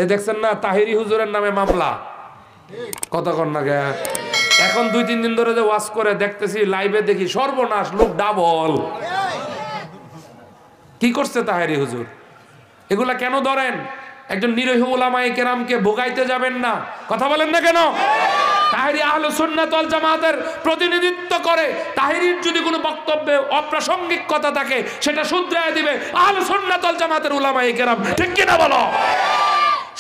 এ দেখছেন না তাহিরি হুজুরের নামে মামলা, কথা কন না গে। এখন 2-3 দিন ধরে যে ওয়াজ করে দেখতেছি, লাইভে দেখি সর্বনাশ, লোক ডাবল। কি করছে তাহিরি হুজুর? এগুলা কেন ধরেন? একজন নিরীহ উলামায়ে কেরামকে ভোগাইতে যাবেন না, কথা বলেন না কেন? তাহিরি আহলে সুন্নাত ওয়াল জামাতের প্রতিনিধিত্ব করে। তাহিরির যদি কোনো বক্তব্যে অপ্রাসঙ্গিক কথা থাকে সেটা শুধরায় দিবে আহলে সুন্নাত ওয়াল জামাতের উলামায়ে কেরাম, ঠিক কি না বলো?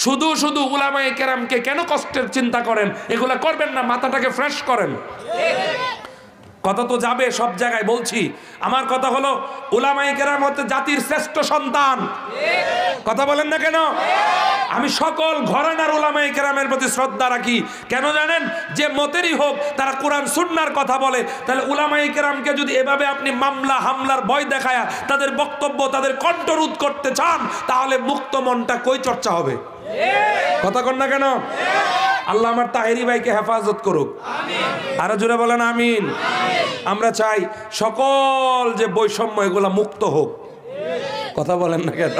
শুধু শুধু উলামায়ে কেরামকে কেন কষ্টের চিন্তা করেন? এগুলা করবেন না, মাথাটাকে ফ্রেশ করেন। কথা তো যাবে সব জায়গায়, বলছি। আমার কথা হলো, উলামায়ে কেরাম হচ্ছে জাতির শ্রেষ্ঠ সন্তান, কথা বলেন না কেন? আমি সকল ঘরানার উলামায়ে কেরামের প্রতি শ্রদ্ধা রাখি। কেন জানেন? যে মতেরই হোক, তারা কোরআন সুন্নাহর কথা বলে। তাহলে উলামায়ে কেরামকে যদি এভাবে আপনি মামলা হামলার ভয় দেখায়া তাদের বক্তব্য, তাদের কণ্ঠরোধ করতে চান, তাহলে মুক্ত মনটা কই চর্চা হবে? কথা কন না কেন? আল্লাহ আমার তাহেরি ভাইকে হেফাজত করুক, আরো জোরে বলেন আমিন। আমরা চাই সকল যে বৈষম্য এগুলা মুক্ত হোক, কথা বলেন না কেন?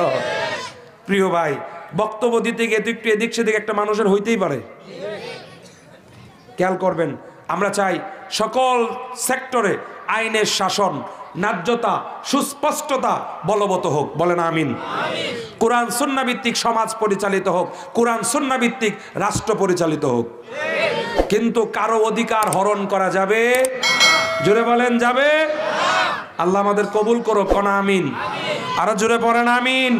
প্রিয় ভাই, বক্তব্য দিতে গিয়ে একটু এদিক সেদিক একটা মানুষের হইতেই পারে, খেয়াল করবেন। আমরা চাই সকল সেক্টরে আইনের শাসন, ন্যায্যতা, সুস্পষ্টতা বলবৎ হোক, বলেন আমিন। কোরআন সুন্নাহ ভিত্তিক সমাজ পরিচালিত হোক, কোরআন সুন্নাহ ভিত্তিক রাষ্ট্র পরিচালিত হোক। কিন্তু কারো অধিকার হরণ করা যাবে? জোরে বলেন যাবে? আল্লাহ আমাদের কবুল করুক, কোন আমিন। আরো জোরে পড়েন আমিন।